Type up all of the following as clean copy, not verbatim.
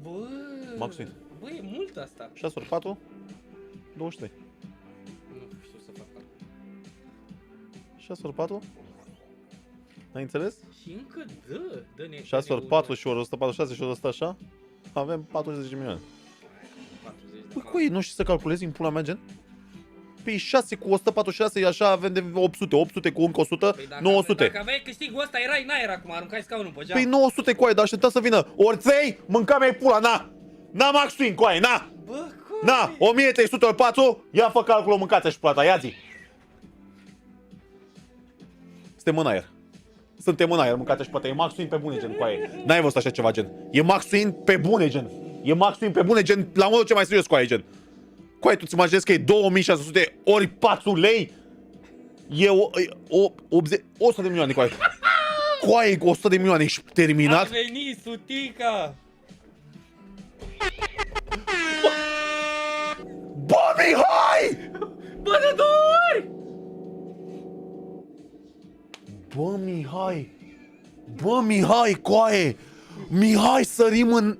Bă, Maxim. bă, e mult asta. 6 ori 4, 23. Nu știu să fac. 6 ori 4? Ai înțeles? Și încă dă-ne. 6 ori 4 și ori 146 și ori 100 așa? Avem 40 de milioane. 40 de Bă, cu ei nu știi să calculezi în pula mea, gen? Păi 6 cu 146 așa avem de 800, 800 cu încă 100, Păi 900. Dacă aveai câștigul ăsta, erai în aer acum, aruncai scaunul pe geam. Păi 900 coaie, dar aștepta să vină orței, mânca mea pula, na! Na Max Twin coaie, na! Bă, cum? Na, 1300 ori 4, ia fă calculul, mâncați și plata, ia zi! Suntem în aer. Suntem în aer, mâncați și plata, e Max Twin pe bune, gen, coaie. N-ai văzut așa ceva, gen. E Max Twin pe bune, gen. E Max Twin pe bune, gen, la modul ce mai serios, coaie, gen. Coaie, tu-ți imaginezi că e 2600 ori 4 lei? E 100 de milioane, coaie. Coaie, 100 de milioane, ești terminat? A venit sutica! Bă, Mihai! Bă, de 2 ori! Bă, Mihai! Bă, Mihai, coaie! Mihai, sărim în...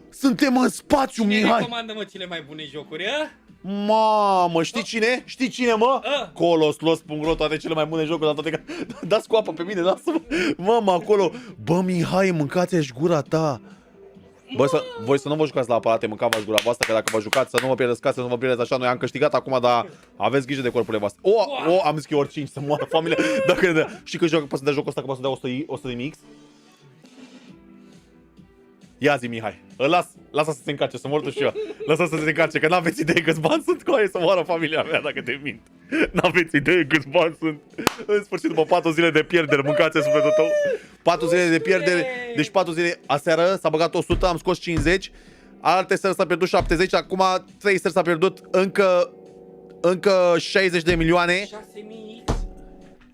Suntem în spațiu, Cine Mihai! recomandă, mă, cele mai bune jocuri, a? Mamă, știi cine? Știi cine, mă? A. Coloslos.ro, toate cele mai bune jocuri, dar toate... Dați cu apă pe mine, lasă-mă! Mamă, acolo... Bă, Mihai, mâncați-și gura ta! Bă, voi să nu vă jucați la aparate, mâncați gura voastră, că dacă vă jucați să nu vă pierdeți casă, să nu vă pierdeți așa. Noi am câștigat acum, dar aveți grijă de corpurile voastre. Am zis că e oricine să moară familia. Dacă știi că poți să dea jocul ăsta, că poți să dea 100 de mix? Ia zi, Mihai. Lasă să se încarce, să mor tu și eu. Lasă să se încarce, că n-aveți idee câți bani sunt cu aia să moară familia mea dacă te mint. N-aveți idee câți bani sunt. În sfârșit, după 4 zile de pierdere, mâncați sufletul tău. 4 zile de pierdere, deci 4 zile. Aseară s-a băgat 100, am scos 50. Alte seri s-a pierdut 70, acum 3 seri s-a pierdut încă 60 de milioane. 6000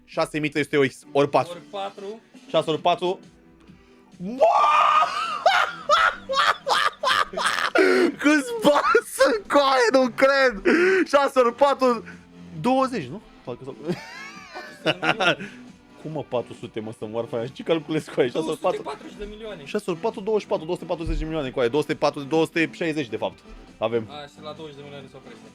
6300 ori 4. ori 4. 6 ori 4. Câți bani sunt, coaie, nu cred! 6 ori 4, 20, nu? Cum mă 400, mă, să moară aia? Ce calculezi, coaie? 6 ori 4, 240 de milioane. 6 ori 4, 24, 240 de milioane, coaie. 260 de fapt. Avem. A, și la 20 de milioane se oprește.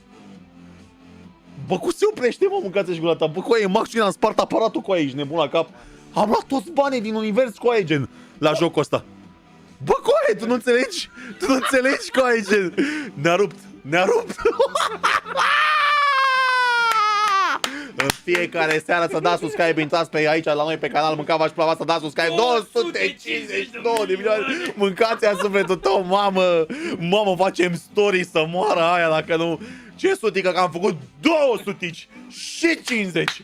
Bă, cum se oprește, mă, mâncați-și gura ta? Bă, coaie, Maxim, am spart aparatul, coaie, ești nebun la cap. Am luat toți banii din univers, coaie, gen, la jocul ăsta. Bă, coaie, tu nu înțelegi? Tu nu înțelegi, coaie, gen. Ne-a rupt, ne-a rupt. În fiecare seară să dați subscribe, intrați pe aici la noi pe canal, mâncați și plava să dați subscribe. 252 de milioane. Mâncați-a sufletul tău, mamă. Mamă, facem story să moară aia dacă nu. Ce sutică că am făcut 200 și 50.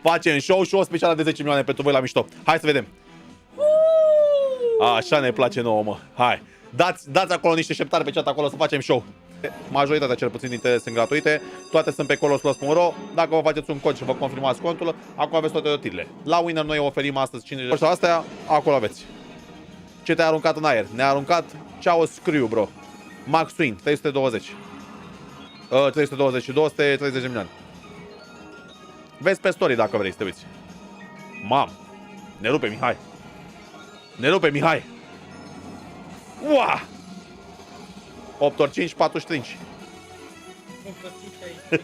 Facem show și o specială de 10 milioane pentru voi la mișto. Hai să vedem. Așa ne place nouă, mă. Hai. Dați acolo niște șeptari pe chat acolo să facem show. Majoritatea cel puțin dintre sunt gratuite. Toate sunt pe coloslos.ro. Dacă vă faceți un cod și vă confirmați contul, acolo aveți toate rotirile. La winner noi oferim astăzi 50 de astea, acolo aveți. Ce te-a aruncat în aer? Ne-a aruncat Ceau Scriu, bro. Max Twin, 320. 320 și 230 de milioane. Vezi pe story dacă vrei să te uiți. Mam. Ne rupe Mihai. Ne rupe Mihai. Ua! 8 ori 5, 45. Cum pățiți aici?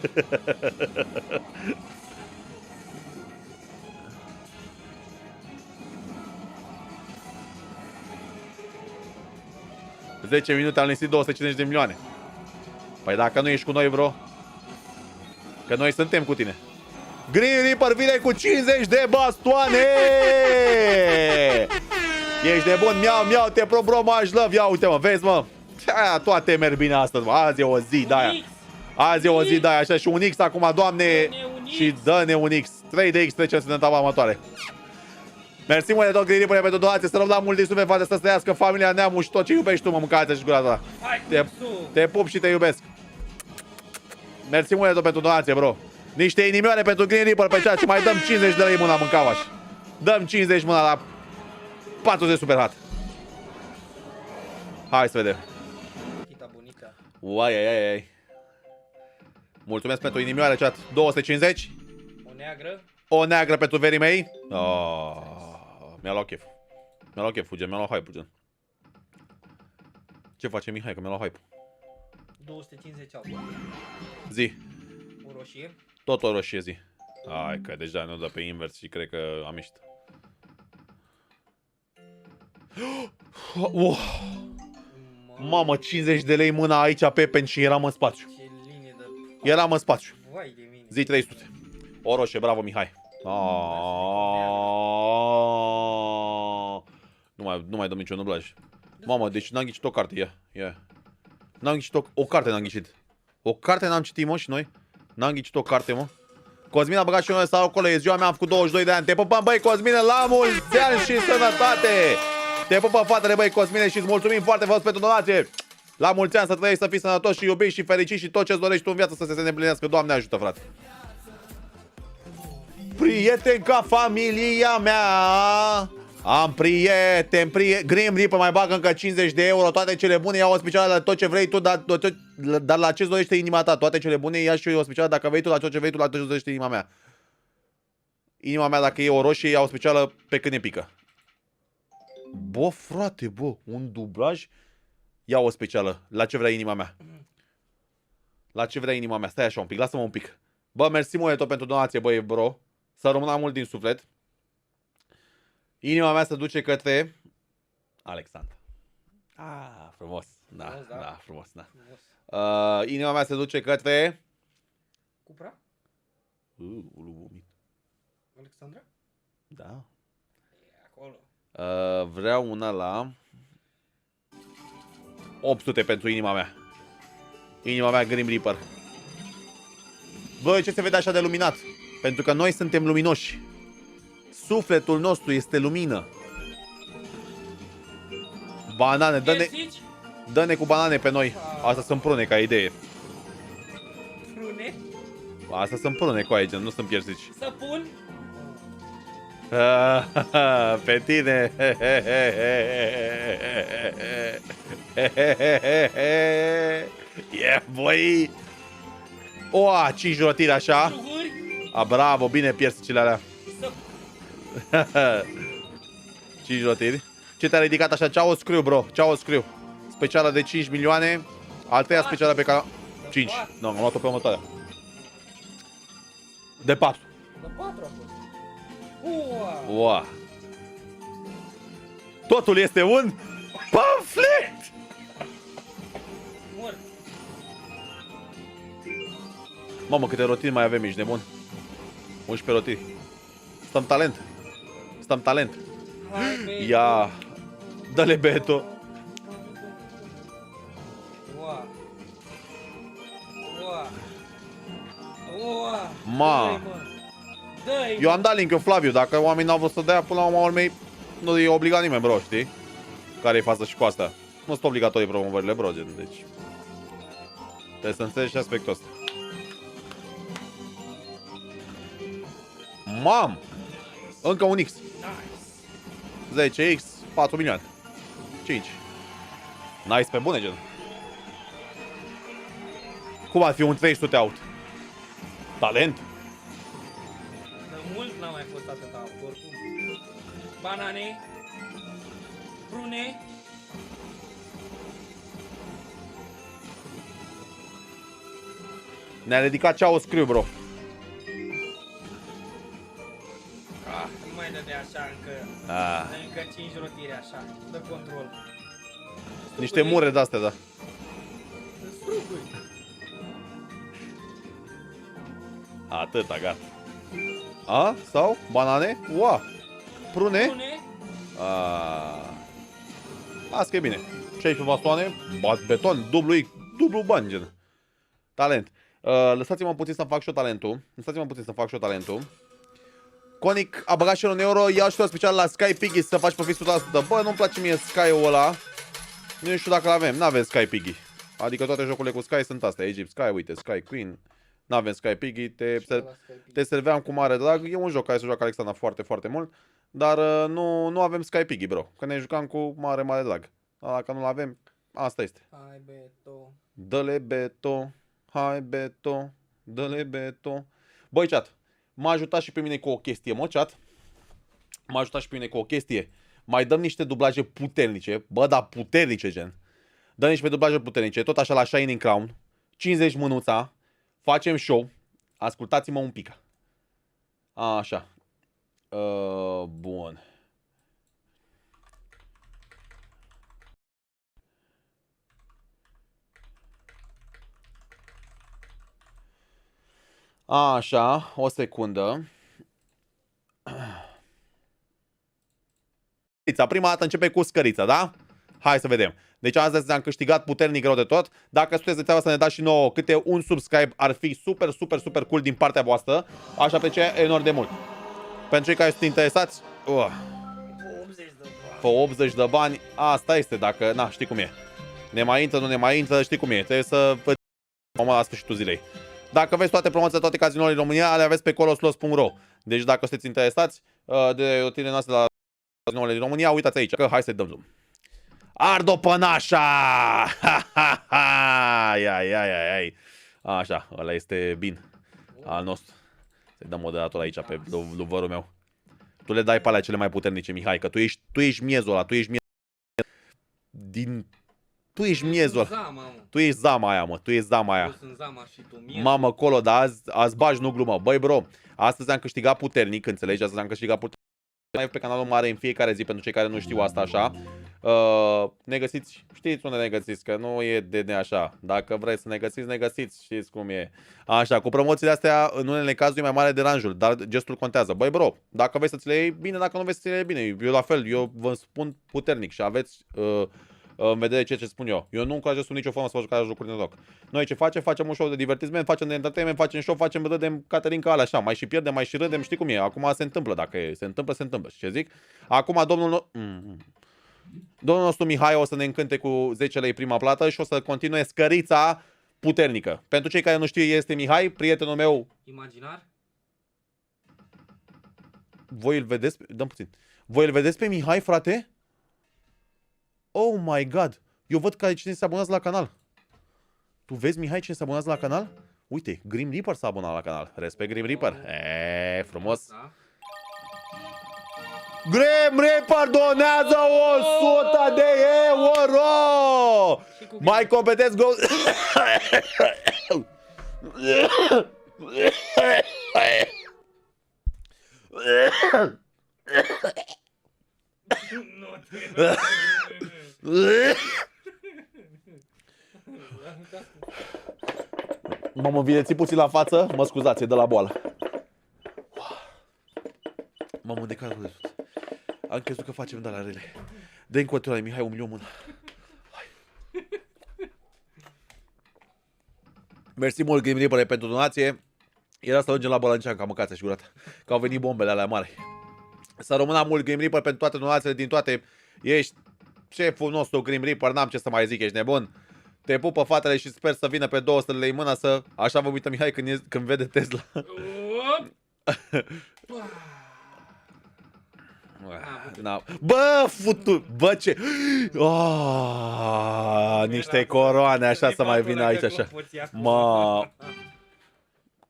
10 minute am listit 250 de milioane. Păi dacă nu ești cu noi, bro, că noi suntem cu tine. Green Reaper vine cu 50 de bastoane! Ești nebun, miau, te pro, bro, mă, love. Ia uite, mă, vezi, mă. Aia, toate merg bine astăzi, mă. Azi e o zi de-aia. Azi e o zi de-aia, așa, și un X acum, doamne. Și dă-ne un X. 3 de X, trecem în etapa următoare. Mersi mult de tot, Green Reaper, pentru donație. Să rămână mult din suflet, frate, să trăiască familia, neamul și tot ce iubești tu, mă, mâncați-și gura ta. Te pup și te iubesc. Mersi mult de tot pentru donație, bro. Niște inimioare pentru Green Reaper pe chat și mai dăm 50 de lei mâna mâncavaș. Dăm 50 mâna la 40 super hot. Hai să vedem. Uai. Mulțumesc pentru inimioare, chat. 250. O neagră. O neagră pentru verii mei. Mi-a luat chef. Mi-a luat chef, fuge. Mi-a luat hai, fuge. Ce face Mihai, că mi-a luat hype? 250 alb. Zi. O roșie. Tot o roșie zi. Hai că deja nu dă pe invers și cred că am ieșit. Mamă, 50 de lei mâna aici pe și eram în spațiu. Ce linie de... Eram în spațiu. Vai de mine. Zi 300. O roșie, bravo Mihai. Nu mai dăm niciun dublaj. Mamă, deci n-am ghicit o carte, ia. N-am ghicit o carte, n-am ghicit. O carte n-am citit, mă, și noi. N-am ghicit o carte, mă. Cosmin a băgat și noi sau acolo, e ziua mea, am făcut 22 de ani. Te pupăm, băi, Cosmine, la mulți ani și sănătate! Te pupăm, fratele, băi, Cosmine, și îți mulțumim foarte frumos pentru donație. La mulți ani să trăiești, să fii sănătos și iubiți și fericiți și tot ce-ți dorești tu în viață să se îndeplinească. Doamne ajută, frate! Prieten ca familia mea. Am prieten, Grim Reaper mai bagă încă 50 de euro. Toate cele bune, ia o specială la tot ce vrei tu, dar la ce-ți dorește inima ta. Toate cele bune, ia și eu o specială dacă vrei tu, la tot ce vrei tu, la tot ce-ți dorește inima mea. Inima mea, dacă e o roșie, ia o specială pe când e pică. Bă, frate, bă, un dublaj. Ia o specială, la ce vrea inima mea. La ce vrea inima mea, stai așa un pic, lasă-mă un pic. Bă, mersi mult tot pentru donație, băi, bro. Să rămână mult din suflet. Inima mea se duce către Alexandra. Frumos. Da, frumos, da. Inima mea se duce către Cupra? Alexandra? Da. E acolo. Vreau una la 800 pentru inima mea. Inima mea, Grim Reaper. Băi, ce se vede așa de luminat? Pentru că noi suntem luminoși. Sufletul nostru este lumină. Banane, dă-ne cu banane pe noi. Asta sunt prune ca idee. Prune? Asta sunt prune cu aici, nu sunt piersici. Să pun? Pe tine. Yeah, boy. 5 rotiri așa. Bravo, bine piersicile alea. 5 rotiri. Ce te-a ridicat așa? Ceau scriu, bro. Ceau scriu. Specială de 5 milioane. Al treia specială pe care... 5. Nu, am luat-o pe următoarea. De 4. De 4 a fost. Totul este un pamflet! Mor. Mamă, câte rotiri mai avem, ești nebun. 11 rotiri. Stăm talent. Ia. Dă-le beto. Ma. Eu am dat link-ul Flaviu. Dacă oamenii n-au vrut să dea, până la urmei nu e obligat nimeni, bro, știi? Care e față și cu asta. Nu sunt obligatorii promovările, bro, gen, deci trebuie să înțelegi și aspectul ăsta. Mam! Încă un X. 10X, 4 milioane. 5. Nice pe bune, gen. Cum ar fi un 300 out? Talent? De mult n-a mai fost atâta out, oricum. Banane. Prune. Ne-a ridicat ceau scriu, bro. Nu mai dă de așa încă. Încă 5 rotiri așa. Dă control. Niște mure de-astea, da. Struguri. Atâta, gata. Sau? Banane? Prune? Asta e bine. 16 bastoane, beton, dublu bani, gen. Talent. Lăsați-mă puțin să fac și eu talentul. Conic a băgat și el 1 euro. Iau și tu special la Sky Piggy să faci profit 100%. Bă, nu-mi place mie Sky-ul ăla. Nu știu dacă l-avem. N-avem Sky Piggy. Adică toate jocurile cu Sky sunt astea. Egypt Sky, uite, Sky Queen. N-avem Sky Piggy. Te serveam cu mare drag. E un joc care se joacă Alexandra foarte, foarte mult. Dar nu avem Sky Piggy, bro. Că ne jucam cu mare, mare drag. Dar dacă nu l-avem, asta este. Hai, beto. Dă-le beto. Hai, beto. Dă-le beto. Băi, chat. M-a ajutat și pe mine cu o chestie, mă, chat. Mai dăm niște dublaje puternice. Bă, da, puternice, gen. Dă niște dublaje puternice, tot așa la Shining Crown. 50 mânuța. Facem show. Ascultați-mă un pic. Așa. Bun. Așa, o secundă. Prima dată începe cu scărița, da? Hai să vedem. Deci astăzi am câștigat puternic rău de tot. Dacă sunteți de treabă să ne dați și nouă câte un subscribe, ar fi super, super, super cool din partea voastră. Aș aprecia enorm de mult. Pentru cei care sunt interesați, pe 80 de bani, asta este dacă, na, știi cum e. Ne mai intră, nu ne mai intră, știi cum e. Trebuie să vă la sfârșitul zilei. Dacă vreți toate promoțiile, toate cazinourile în România, le aveți pe coloslos.ro. Deci dacă sunteți interesați de rotinele noastre la cazinourile din România, uitați aici, că hai să-i dăm zoom. Ardo pănașa! Ai. Așa, ăla este bin al nostru. Să-i dăm moderator aici pe luvărul meu. Tu le dai pe alea cele mai puternice, Mihai, că tu ești miezul ăla, tu ești Tu ești miezul ăla. Tu ești zama aia, mă, tu ești zama aia. Eu sunt zama și tu miezul. Mamă, colo, dar azi bagi, nu glumă. Băi, bro, astăzi am câștigat puternic, înțelegi? Astăzi am câștigat puternic. Live pe canalul mare în fiecare zi, pentru cei care nu știu asta așa. Ne găsiți, știți unde ne găsiți, că nu e de așa. Dacă vreți să ne găsiți, știți cum e. Așa, cu promoțiile astea, în unele cazuri e mai mare deranjul, dar gestul contează. Băi, bro, dacă vrei să ți le iei bine, dacă nu vrei să ți le iei bine, eu la fel, eu vă spun puternic și aveți în vedere ce spun eu. Eu nu încurajez sub nicio formă să vă jucați jocuri de noroc. Noi ce facem? Facem un show de divertisment, facem de entertainment, facem show, facem râdem, Caterinca alea așa, mai și pierdem, mai și râdem, știi cum e. Acum se întâmplă, dacă se întâmplă, se întâmplă. Și ce zic? Acum domnul nostru Mihai o să ne încânte cu 10 lei prima plată și o să continue scărița puternică. Pentru cei care nu știu, este Mihai, prietenul meu imaginar. Voi îl vedeți? Dăm puțin. Voi îl vedeți pe Mihai, frate? Oh my god! Eu văd că cine se abonează la canal. Tu vezi, Mihai, cine se abonează la canal? Uite, Grim Reaper s-a abonat la canal. Respect, Grim Reaper. Frumos. Da. Grim Reaper donează 100 de euro! Mai completez go... Mă învineți puțin la față, mă scuzați, e de la boală. M-am îndecat de tot. Am crezut că facem de la rele. Dă-i încoatură, Mihai, 1 milion mână. Hai. Mersi mult, Grim Reaper, pentru donație. Era să ajungem la Bălăncean, că am mâncat asigurat. Că au venit bombele alea mari. Să rămână mult, Grim Reaper, pentru toate donațiile din toate. Ești șeful nostru, Grim Reaper, n-am ce să mai zic, ești nebun. Te pupă fatele și sper să vină pe 200 lei mână să... Așa vă uită Mihai când vede Tesla. Bă, futu... Bă, ce... Niște coroane, așa să mai vină aici, așa.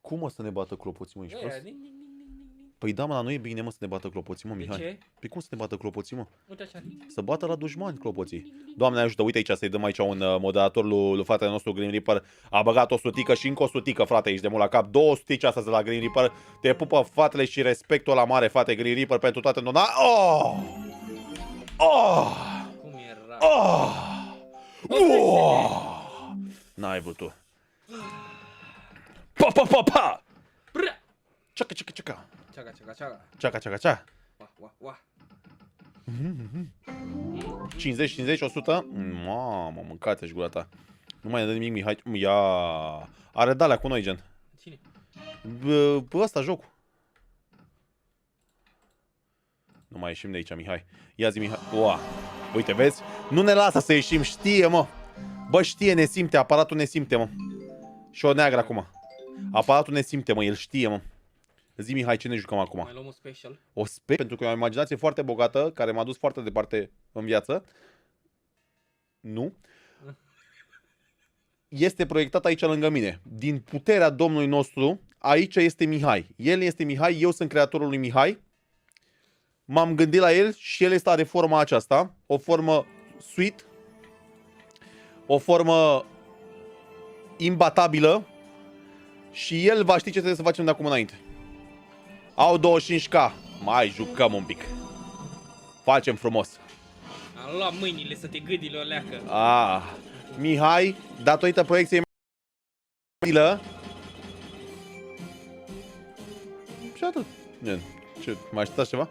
Cum o să ne bată clopoții, mă, ești prost? Păi da, mă, dar nu e bine, mă, să ne bată clopoții, mă, Mihai. ce? Păi cum să ne bată clopoții, mă? Uite așa. Să bată la dușmani clopoții. Doamne ajută, uite aici, să-i dăm aici un moderator lui fratele nostru Green Reaper. A băgat o sutică și încă o sutică, frate, ești de mult la cap. 2 sutici astăzi de la Green Reaper. Te pupă fatele și respectul la mare, frate, Green Reaper, pentru toate dona. Cum era? N-ai vrut tu. Pa! Ceaca. Ceaca. Ua. 50, 100. Mamă, mâncați-și gura ta. Nu mai ne dă nimic, Mihai. Ia. Are de-alea cu noi, gen. Cine? Ăsta, jocul. Nu mai ieșim de aici, Mihai. Ia zi, Mihai. Uite, vezi? Nu ne lasă să ieșim, știe, mă. Bă, știe, ne simte, aparatul ne simte, mă. Și o neagră acum. Aparatul ne simte, mă, el știe, mă. Zi, Mihai, ce ne jucăm acum? Mai luăm un special. Pentru că eu am o imaginație foarte bogată, care m-a dus foarte departe în viață. Nu. Este proiectat aici lângă mine. Din puterea Domnului nostru, aici este Mihai. El este Mihai, eu sunt creatorul lui Mihai. M-am gândit la el și el are forma aceasta. O formă sweet. o formă imbatabilă și el va ști ce trebuie să facem de acum înainte. Au 25k. Mai jucăm un pic. Facem frumos. Am luat mâinile să te gâdile o leacă. Mihai, datorită proiecției și atât. Ce, mai așteptați ceva?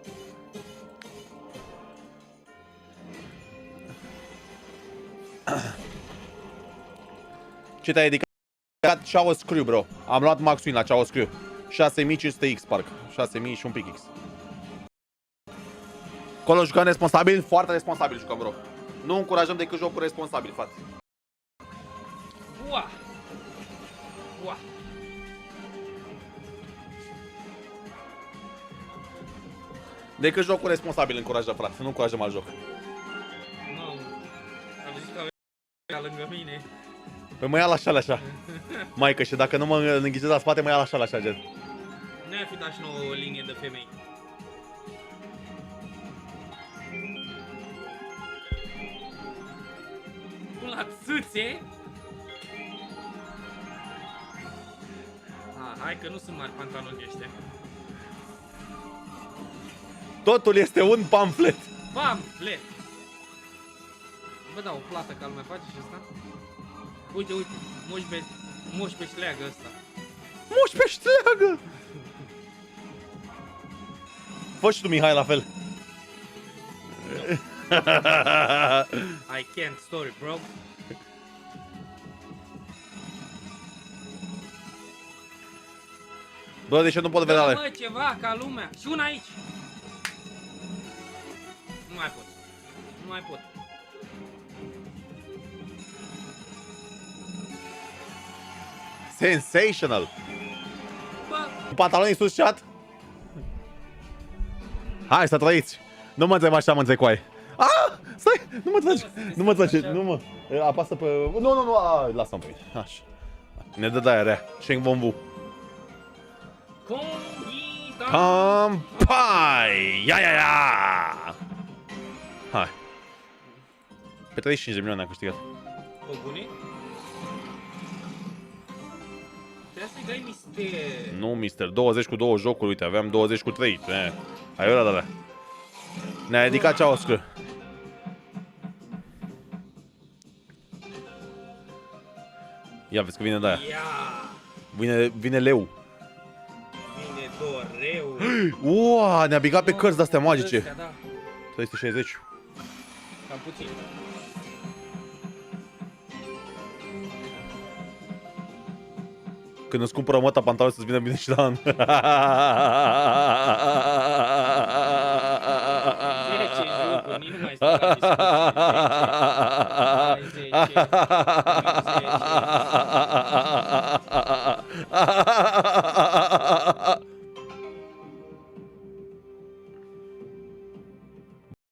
Ce te-ai ridicat? Chao Screw, bro. Am luat Max Win la Chao Screw. 6500X, parcă. 6000 și un pic X. Acolo jucăm responsabil, foarte responsabil jucăm, bro. Nu încurajăm decât jocuri responsabil, frate. Ua! Ua! Decât jocuri responsabil încurajăm, frate. Nu încurajăm alt joc. Nu. Am zis că avea lângă mine. Păi mă ia la așa. Maică, și dacă nu mă înghicesc la spate, mă ia la așa, gen. Ne-ar fi dat și nouă o linie de femei. La țâțe? Hai că nu sunt mari pantaloni ăștia. Totul este un pamflet. Pamflet! Bă, da, o plată ca lumea face și asta? Uite, moș pe șleagă ăsta. Moș pe șleagă! Fă și tu, Mihai, la fel. I can't story, bro. Bă, de ce nu pot vedea ale? Mă, ceva ca lumea. Și una aici. Nu mai pot. Nu mai pot. Sensational! Bă, Pantalonii sus, chat? Hai să trăiți! Nu mă întreb așa, mă întreb cu ai. Stai! Nu mă trage! Nu mă trage! Nu mă! Apasă pe... Nu! Lasă-mă pe mine. Așa. Ne dă de-aia rea. Sheng Von Wu. Kampai! Ia! Hai. Pe 35 de milioane a câștigat. Bă, bune? Trebuie să-i dai mister. Nu, mister. 20 cu 2 jocuri. Uite, aveam 20 cu 3. Hai ăla de alea. Ne-a ridicat ceaoscă. Ia, vezi că vine de-aia. Vine leu. Vine doreu. Ua, ne-a bigat pe cărți de-astea magice. Astea, da. 360. Cam puțin. Când îți cumpără măta pantaloni să-ți vină bine și la an. 10 jocuri, nici nu mai stau la discuții. 10.